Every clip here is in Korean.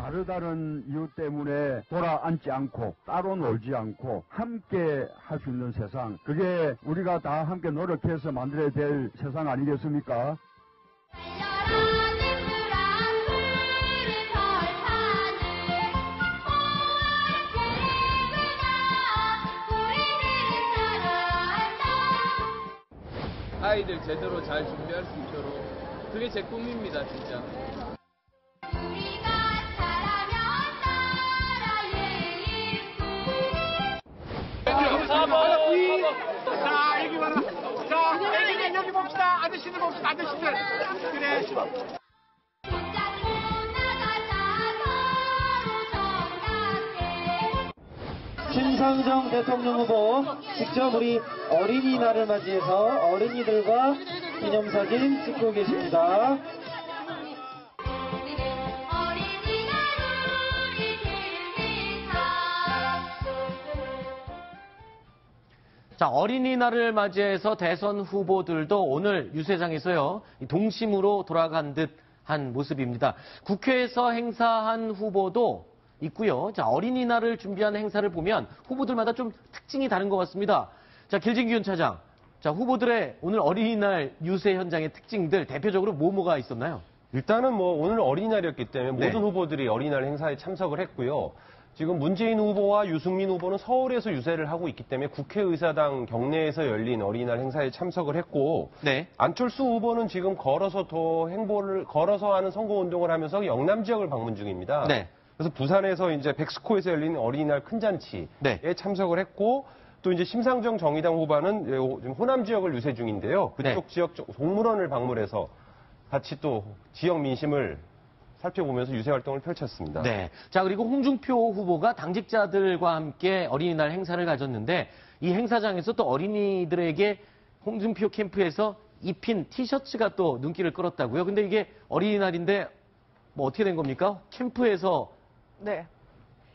다르다는 이유 때문에 돌아앉지 않고 따로 놀지 않고 함께 할 수 있는 세상, 그게 우리가 다 함께 노력해서 만들어야 될 세상 아니겠습니까? 아이들 제대로 잘 준비할 수 있도록, 그게 제 꿈입니다, 진짜. 우리가 잘하면 나라의 자, 여기 봐라. 자, 애기들 여기 봅시다. 아저씨들 봅시다. 아저씨들. 그래. 붙잡고 나가자 서로 정답해. 심상정 대통령 후보 직접 우리 어린이날을 맞이해서 어린이들과 기념사진 찍고 계십니다. 어린이날 우리 즐기자. 자, 어린이날을 맞이해서 대선 후보들도 오늘 유세장에서요, 동심으로 돌아간 듯한 모습입니다. 국회에서 행사한 후보도 있고요. 자, 어린이날을 준비한 행사를 보면 후보들마다 좀 특징이 다른 것 같습니다. 자, 길진기훈 차장. 자, 후보들의 오늘 어린이날 유세 현장의 특징들 대표적으로 뭐가 있었나요? 일단은 오늘 어린이날이었기 때문에 네. 모든 후보들이 어린이날 행사에 참석을 했고요. 지금 문재인 후보와 유승민 후보는 서울에서 유세를 하고 있기 때문에 국회의사당 경내에서 열린 어린이날 행사에 참석을 했고, 네. 안철수 후보는 지금 걸어서 하는 선거운동을 하면서 영남 지역을 방문 중입니다. 네. 그래서 부산에서 이제 백스코에서 열린 어린이날 큰잔치에 네. 참석을 했고, 또 이제 심상정 정의당 후보는 지금 호남 지역을 유세 중인데요. 그쪽 네. 지역 동물원을 방문해서 같이 또 지역 민심을 살펴보면서 유세 활동을 펼쳤습니다. 네. 자, 그리고 홍준표 후보가 당직자들과 함께 어린이날 행사를 가졌는데, 이 행사장에서 또 어린이들에게 홍준표 캠프에서 입힌 티셔츠가 또 눈길을 끌었다고요. 근데 이게 어린이날인데 어떻게 된 겁니까? 캠프에서 네.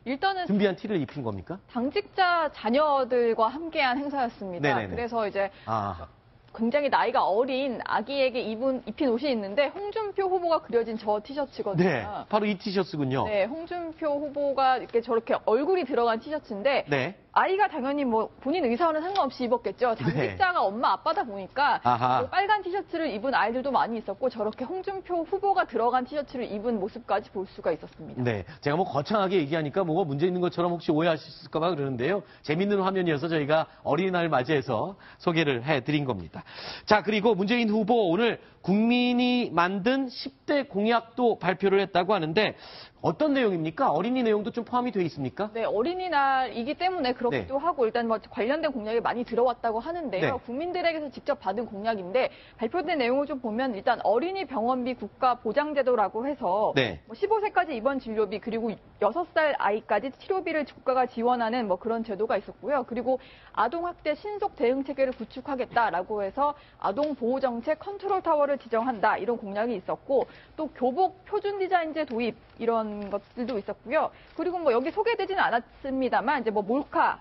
일단은 준비한 티를 입힌 겁니까? 당직자 자녀들과 함께한 행사였습니다. 네네네. 그래서 이제 아, 굉장히 나이가 어린 아기에게 입힌 옷이 있는데 홍준표 후보가 그려진 저 티셔츠거든요. 네. 바로 이 티셔츠군요. 네, 홍준표 후보가 이렇게 저렇게 얼굴이 들어간 티셔츠인데 네. 아이가 당연히 본인 의사와는 상관없이 입었겠죠. 당직자가 엄마 아빠다 보니까 아하. 빨간 티셔츠를 입은 아이들도 많이 있었고 저렇게 홍준표 후보가 들어간 티셔츠를 입은 모습까지 볼 수가 있었습니다. 네. 제가 거창하게 얘기하니까 뭐가 문제 있는 것처럼 혹시 오해하실까봐 그러는데요. 재밌는 화면이어서 저희가 어린이날 맞이해서 소개를 해드린 겁니다. 자, 그리고 문재인 후보 오늘 국민이 만든 10대 공약도 발표를 했다고 하는데 어떤 내용입니까? 어린이 내용도 좀 포함이 되어 있습니까? 네, 어린이날이기 때문에 그렇기도 네. 하고 일단 관련된 공약이 많이 들어왔다고 하는데요. 네. 국민들에게서 직접 받은 공약인데 발표된 내용을 좀 보면 일단 어린이 병원비 국가 보장제도라고 해서 네. 15세까지 입원 진료비 그리고 6살 아이까지 치료비를 국가가 지원하는 그런 제도가 있었고요. 그리고 아동학대 신속 대응 체계를 구축하겠다라고 해서 아동보호정책 컨트롤 타워를 지정한다 이런 공약이 있었고 또 교복 표준 디자인제 도입 이런 것들도 있었고요. 그리고 여기 소개되지는 않았습니다만 이제 몰카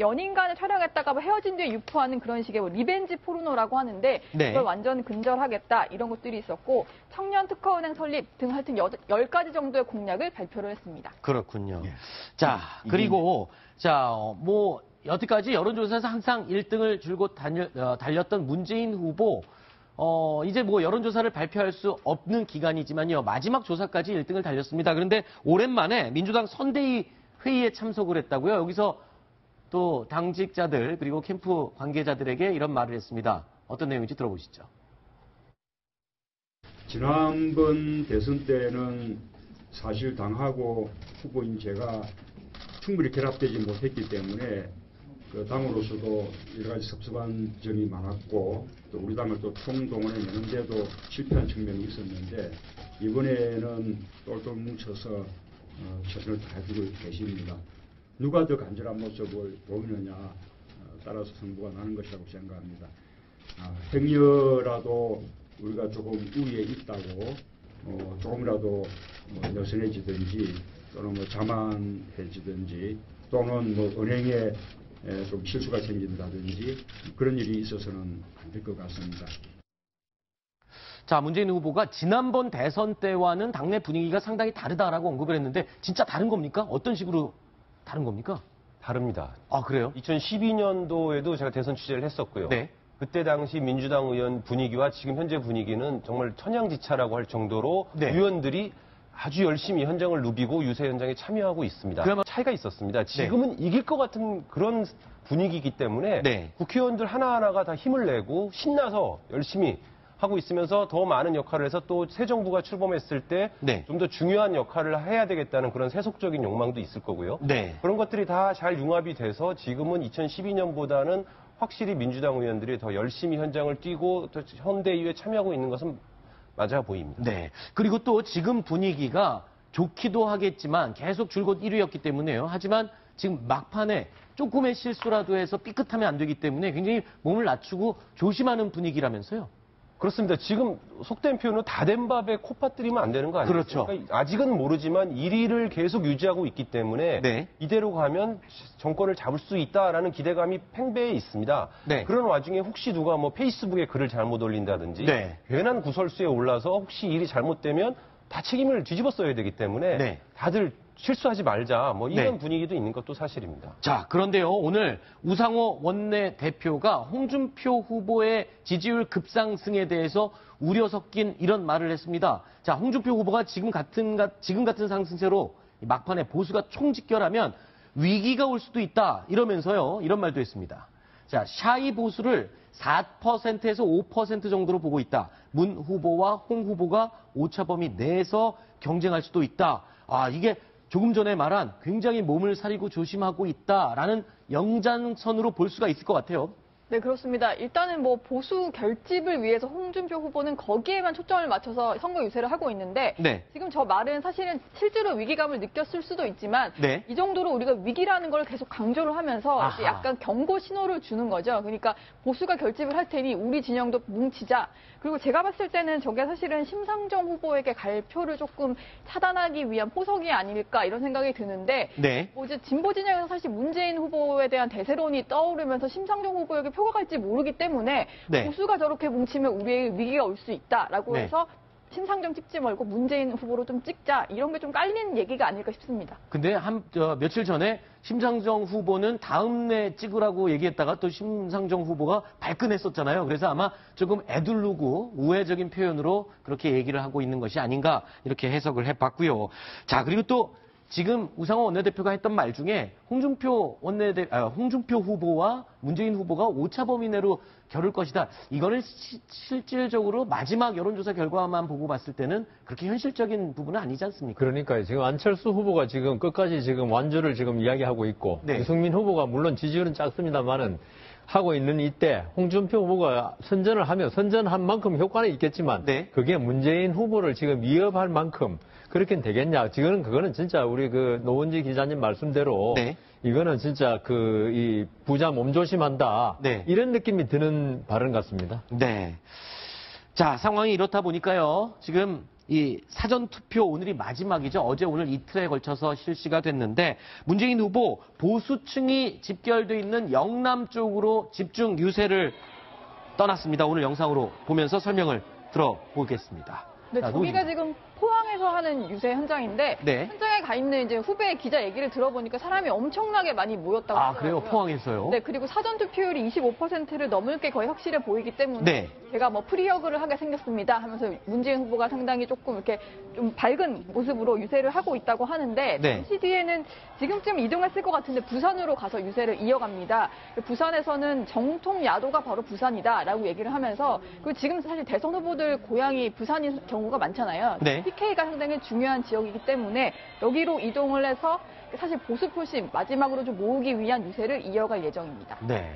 연인 간을 촬영했다가 헤어진 뒤에 유포하는 그런 식의 리벤지 포르노라고 하는데 네. 그걸 완전 근절하겠다 이런 것들이 있었고 청년 특허은행 설립 등 하여튼 10가지 정도의 공약을 발표를 했습니다. 그렇군요. 자, 그리고 여태까지 여론조사에서 항상 1등을 줄곧 달렸던 문재인 후보 이제 여론조사를 발표할 수 없는 기간이지만요. 마지막 조사까지 1등을 달렸습니다. 그런데 오랜만에 민주당 선대위 회의에 참석을 했다고요. 여기서 또 당직자들 그리고 캠프 관계자들에게 이런 말을 했습니다. 어떤 내용인지 들어보시죠. 지난번 대선 때는 사실 당하고 후보인 제가 충분히 결합되지 못했기 때문에 당으로서도 여러 가지 섭섭한 점이 많았고 또 우리 당을 또 총동원해내는데도 실패한 측면이 있었는데 이번에는 똘똘 뭉쳐서 최선을 다해주고 계십니다. 누가 더 간절한 모습을 보이느냐 따라서 승부가 나는 것이라고 생각합니다. 행여라도 우리가 조금 우위에 있다고 조금이라도 느슨해지든지 또는 자만해지든지 또는 은행에 좀 실수가 생긴다든지 그런 일이 있어서는 안 될 것 같습니다. 자, 문재인 후보가 지난번 대선 때와는 당내 분위기가 상당히 다르다라고 언급을 했는데 진짜 다른 겁니까? 어떤 식으로 다른 겁니까? 다릅니다. 아, 그래요? 2012년도에도 제가 대선 취재를 했었고요. 네. 그때 당시 민주당 의원 분위기와 지금 현재 분위기는 정말 천양지차라고 할 정도로 네. 의원들이 아주 열심히 현장을 누비고 유세 현장에 참여하고 있습니다. 그야말로- 차이가 있었습니다. 지금은 이길 것 같은 그런 분위기이기 때문에 네. 국회의원들 하나하나가 다 힘을 내고 신나서 열심히 하고 있으면서 더 많은 역할을 해서 또 새 정부가 출범했을 때 좀 더 네. 중요한 역할을 해야 되겠다는 그런 세속적인 욕망도 있을 거고요. 네. 그런 것들이 다 잘 융합이 돼서 지금은 2012년보다는 확실히 민주당 의원들이 더 열심히 현장을 뛰고 또 현대의회에 참여하고 있는 것은 맞아 보입니다. 네. 그리고 또 지금 분위기가 좋기도 하겠지만 계속 줄곧 1위였기 때문에요. 하지만 지금 막판에 조금의 실수라도 해서 삐끗하면 안 되기 때문에 굉장히 몸을 낮추고 조심하는 분위기라면서요. 그렇습니다. 지금 속된 표현은 다 된 밥에 코 빠뜨리면 안 되는 거 아니에요? 그렇죠. 그러니까 아직은 모르지만 1위를 계속 유지하고 있기 때문에 네. 이대로 가면 정권을 잡을 수 있다라는 기대감이 팽배해 있습니다. 네. 그런 와중에 혹시 누가 뭐 페이스북에 글을 잘못 올린다든지 네. 괜한 구설수에 올라서 혹시 일이 잘못되면 다 책임을 뒤집어 써야 되기 때문에 네. 다들 실수하지 말자 뭐 이런 네. 분위기도 있는 것도 사실입니다. 자, 그런데요, 오늘 우상호 원내대표가 홍준표 후보의 지지율 급상승에 대해서 우려 섞인 이런 말을 했습니다. 자, 홍준표 후보가 지금 같은 상승세로 막판에 보수가 총집결하면 위기가 올 수도 있다 이러면서요, 이런 말도 했습니다. 자, 샤이 보수를 4%에서 5% 정도로 보고 있다. 문 후보와 홍 후보가 오차범위 내에서 경쟁할 수도 있다. 아, 이게 조금 전에 말한 굉장히 몸을 사리고 조심하고 있다라는 연장선으로 볼 수가 있을 것 같아요. 네, 그렇습니다. 일단은 뭐 보수 결집을 위해서 홍준표 후보는 거기에만 초점을 맞춰서 선거 유세를 하고 있는데 네. 지금 저 말은 사실은 실제로 위기감을 느꼈을 수도 있지만 네. 이 정도로 우리가 위기라는 걸 계속 강조를 하면서 이제 아하. 약간 경고 신호를 주는 거죠. 그러니까 보수가 결집을 할 테니 우리 진영도 뭉치자. 그리고 제가 봤을 때는 저게 사실은 심상정 후보에게 갈 표를 조금 차단하기 위한 포석이 아닐까 이런 생각이 드는데 네. 뭐 이제 진보 진영에서 사실 문재인 후보에 대한 대세론이 떠오르면서 심상정 후보에게 표가 갈지 모르기 때문에 네. 보수가 저렇게 뭉치면 우리에게 위기가 올 수 있다라고 네. 해서 심상정 찍지 말고 문재인 후보로 좀 찍자 이런 게 좀 깔리는 얘기가 아닐까 싶습니다. 근데 며칠 전에 심상정 후보는 다음내 찍으라고 얘기했다가 또 심상정 후보가 발끈했었잖아요. 그래서 아마 조금 애둘르고 우회적인 표현으로 그렇게 얘기를 하고 있는 것이 아닌가 이렇게 해석을 해봤고요. 자, 그리고 또 지금 우상호 원내대표가 했던 말 중에 홍준표 후보와 문재인 후보가 오차 범위 내로 겨룰 것이다. 이거는 실질적으로 마지막 여론조사 결과만 보고 봤을 때는 그렇게 현실적인 부분은 아니지 않습니까? 그러니까요. 지금 안철수 후보가 지금 끝까지 지금 완주를 지금 이야기하고 있고 네. 유승민 후보가 물론 지지율은 작습니다만은 하고 있는 이때 홍준표 후보가 선전을 하면 선전한 만큼 효과는 있겠지만 네. 그게 문재인 후보를 지금 위협할 만큼 그렇게 되겠냐? 지금 그거는 진짜 우리 그 노원지 기자님 말씀대로 네. 이거는 진짜 이 부자 몸조심한다. 네. 이런 느낌이 드는 발언 같습니다. 네. 자, 상황이 이렇다 보니까요. 지금 이 사전투표 오늘이 마지막이죠. 어제 오늘 이틀에 걸쳐서 실시가 됐는데 문재인 후보 보수층이 집결돼 있는 영남 쪽으로 집중 유세를 떠났습니다. 오늘 영상으로 보면서 설명을 들어보겠습니다. 네, 자, 저기가 노지입니다. 지금 포항에서 하는 유세 현장인데 네. 현장에 가 있는 이제 후배 기자 얘기를 들어보니까 사람이 엄청나게 많이 모였다고 아, 하더라고요. 그래요? 포항에서요? 네, 그리고 사전 투표율이 25%를 넘을 게 거의 확실해 보이기 때문에 네. 제가 뭐 프리허그를 하게 생겼습니다 하면서 문재인 후보가 상당히 조금 이렇게 좀 밝은 모습으로 유세를 하고 있다고 하는데 네. 잠시 뒤에는 지금쯤 이동했을 것 같은데 부산으로 가서 유세를 이어갑니다. 부산에서는 정통 야도가 바로 부산이다라고 얘기를 하면서 그리고 지금 사실 대선 후보들 고향이 부산인 경우가 많잖아요. 네. PK가 상당히 중요한 지역이기 때문에 여기로 이동을 해서 사실 보수 표심 마지막으로 좀 모으기 위한 유세를 이어갈 예정입니다. 네.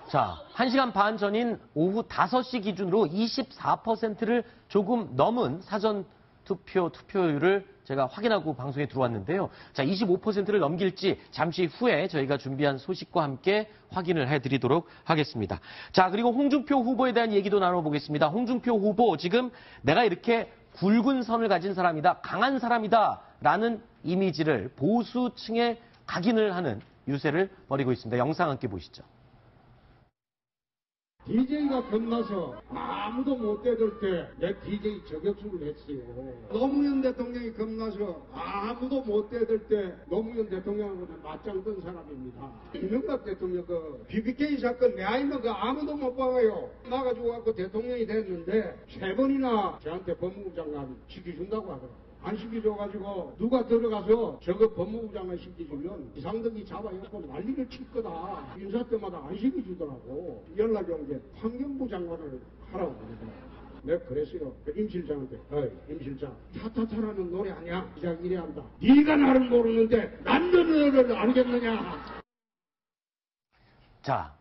자, 1시간 반 전인 오후 5시 기준으로 24%를 조금 넘은 사전 투표율을 제가 확인하고 방송에 들어왔는데요. 자, 25%를 넘길지 잠시 후에 저희가 준비한 소식과 함께 확인을 해드리도록 하겠습니다. 자, 그리고 홍준표 후보에 대한 얘기도 나눠보겠습니다. 홍준표 후보, 지금 내가 이렇게 굵은 선을 가진 사람이다, 강한 사람이다 라는 이미지를 보수층에 각인을 하는 유세를 벌이고 있습니다. 영상 함께 보시죠. DJ가 겁나서 아무도 못 대들 때 내 DJ 저격수를 했어요. 노무현 대통령이 겁나서 아무도 못 대들 때 노무현 대통령하고 맞짱 뜬 사람입니다. 이명박 대통령 그 BBK 사건 내 아이는 그 아무도 못 봐요. 나가지고 갖고 대통령이 됐는데 3번이나 저한테 법무부 장관 시켜준다고 하더라고요. 안 시켜줘가지고 누가 들어가서 저거 법무부 장관 시켜주면 이상덕이 잡아갖고 난리를 칠 거다. 인사 때마다 안 시켜주더라고. 연락이 온 게 환경부 장관을 하라고 그러더라고. 내가 그랬어요. 임 실장한테, 임 실장, 타타타라는 노래 아니야? 시작 이래 한다. 네가 나를 모르는데 난 너를 알겠느냐? 자,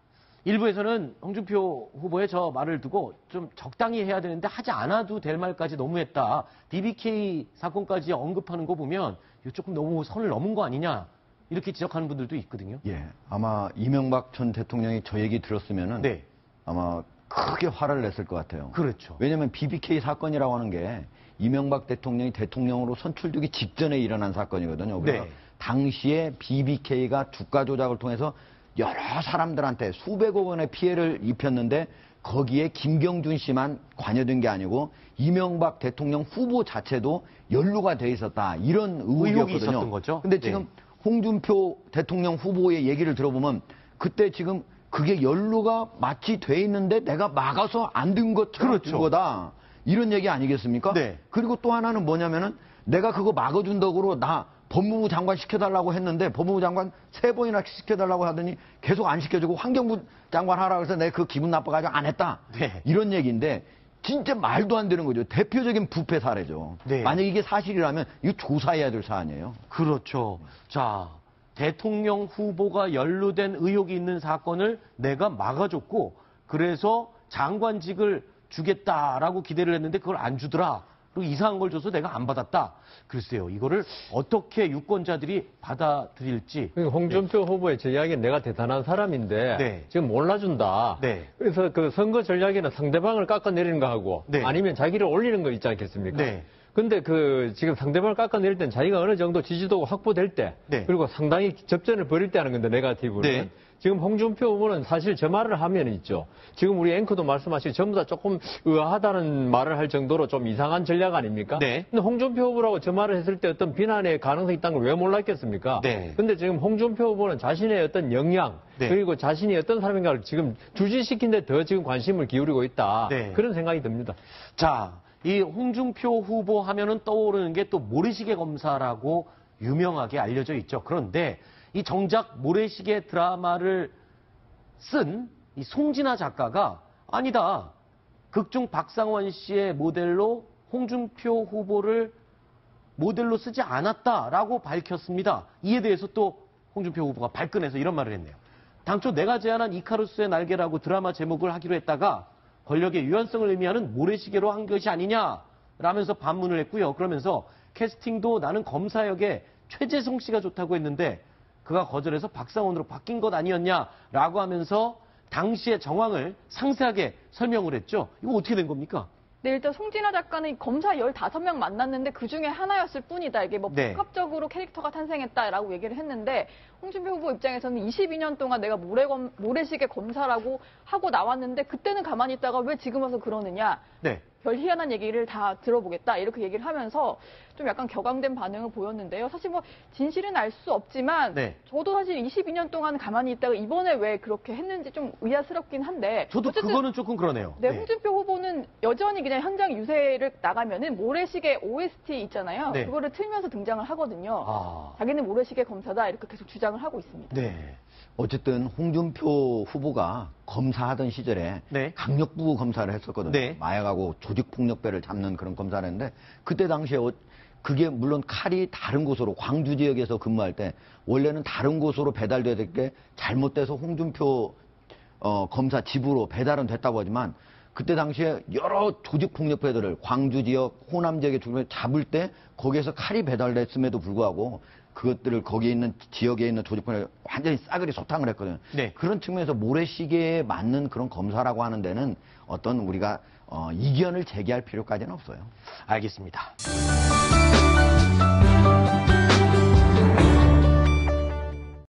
일부에서는 홍준표 후보의 저 말을 두고 좀 적당히 해야 되는데 하지 않아도 될 말까지 너무했다. BBK 사건까지 언급하는 거 보면 이거 조금 너무 선을 넘은 거 아니냐. 이렇게 지적하는 분들도 있거든요. 예, 아마 이명박 전 대통령이 저 얘기 들었으면은 네. 아마 크게 화를 냈을 것 같아요. 그렇죠. 왜냐하면 BBK 사건이라고 하는 게 이명박 대통령이 대통령으로 선출되기 직전에 일어난 사건이거든요. 그래서 네. 당시에 BBK가 주가 조작을 통해서 여러 사람들한테 수백억 원의 피해를 입혔는데 거기에 김경준 씨만 관여된 게 아니고 이명박 대통령 후보 자체도 연루가 돼 있었다. 이런 의혹이 의혹이었거든요. 있었던 거죠. 근데 네. 지금 홍준표 대통령 후보의 얘기를 들어보면 그때 지금 그게 연루가 마치 돼 있는데 내가 막아서 안 든 것처럼 그렇죠. 된 거다. 이런 얘기 아니겠습니까? 네. 그리고 또 하나는 뭐냐면은 내가 그거 막아준다고 나 법무부 장관 시켜달라고 했는데 법무부 장관 3번이나 시켜달라고 하더니 계속 안 시켜주고 환경부 장관 하라고 해서 내가 그 기분 나빠가지고 안 했다. 네. 이런 얘기인데 진짜 말도 안 되는 거죠. 대표적인 부패 사례죠. 네. 만약 이게 사실이라면 이거 조사해야 될 사안이에요. 그렇죠. 자, 대통령 후보가 연루된 의혹이 있는 사건을 내가 막아줬고 그래서 장관직을 주겠다라고 기대를 했는데 그걸 안 주더라. 그리고 이상한 걸 줘서 내가 안 받았다. 글쎄요, 이거를 어떻게 유권자들이 받아들일지. 홍준표 후보의 전략이 내가 대단한 사람인데 네. 지금 몰라준다. 네. 그래서 그 선거 전략에는 상대방을 깎아내리는 거 하고 네. 아니면 자기를 올리는 거 있지 않겠습니까? 네. 근데 그 지금 상대방을 깎아내릴 땐 자기가 어느 정도 지지도가 확보될 때 네. 그리고 상당히 접전을 벌일 때 하는 건데 네거티브는 네. 지금 홍준표 후보는 사실 저 말을 하면 있죠. 지금 우리 앵커도 말씀하시고 전부 다 조금 의아하다는 말을 할 정도로 좀 이상한 전략 아닙니까? 네. 근데 홍준표 후보라고 저 말을 했을 때 어떤 비난의 가능성이 있다는 걸 왜 몰랐겠습니까? 네. 근데 지금 홍준표 후보는 자신의 어떤 역량 네. 그리고 자신이 어떤 사람인가를 지금 주지시킨 데 더 지금 관심을 기울이고 있다. 네. 그런 생각이 듭니다. 자, 이 홍준표 후보 하면은 떠오르는 게 또 모래시계 검사라고 유명하게 알려져 있죠. 그런데 이 정작 모래시계 드라마를 쓴 이 송진아 작가가 아니다. 극중 박상원 씨의 모델로 홍준표 후보를 모델로 쓰지 않았다라고 밝혔습니다. 이에 대해서 또 홍준표 후보가 발끈해서 이런 말을 했네요. 당초 내가 제안한 이카루스의 날개라고 드라마 제목을 하기로 했다가 권력의 유연성을 의미하는 모래시계로 한 것이 아니냐 라면서 반문을 했고요. 그러면서 캐스팅도 나는 검사 역에 최재성 씨가 좋다고 했는데 그가 거절해서 박상원으로 바뀐 것 아니었냐라고 하면서 당시의 정황을 상세하게 설명을 했죠. 이거 어떻게 된 겁니까? 네, 일단 송진아 작가는 검사 15명 만났는데 그 중에 하나였을 뿐이다. 이게 뭐 네. 복합적으로 캐릭터가 탄생했다라고 얘기를 했는데 홍준표 후보 입장에서는 22년 동안 내가 모래시계 검사라고 하고 나왔는데 그때는 가만히 있다가 왜 지금 와서 그러느냐. 네. 별 희한한 얘기를 다 들어보겠다. 이렇게 얘기를 하면서 좀 약간 격앙된 반응을 보였는데요. 사실 뭐 진실은 알 수 없지만 네. 저도 사실 22년 동안 가만히 있다가 이번에 왜 그렇게 했는지 좀 의아스럽긴 한데 저도 어쨌든 그거는 조금 그러네요. 네, 홍준표 후보는 여전히 그냥 현장 유세를 나가면은 모래시계 OST 있잖아요. 네. 그거를 틀면서 등장을 하거든요. 아. 자기는 모래시계 검사다 이렇게 계속 주장을 하고 있습니다. 네. 어쨌든 홍준표 후보가 검사하던 시절에 네. 강력부 검사를 했었거든요. 네. 마약하고 조직폭력배를 잡는 그런 검사를 했는데 그때 당시에 그게 물론 칼이 다른 곳으로 광주 지역에서 근무할 때 원래는 다른 곳으로 배달돼야 될 게 잘못돼서 홍준표 검사 집으로 배달은 됐다고 하지만 그때 당시에 여러 조직폭력배들을 광주 지역, 호남 지역에 잡을 때 거기에서 칼이 배달됐음에도 불구하고 그것들을 거기에 있는 지역에 있는 조직폭력 완전히 싸그리 소탕을 했거든요. 네. 그런 측면에서 모래시계에 맞는 그런 검사라고 하는 데는 어떤 우리가 이견을 제기할 필요까지는 없어요. 알겠습니다.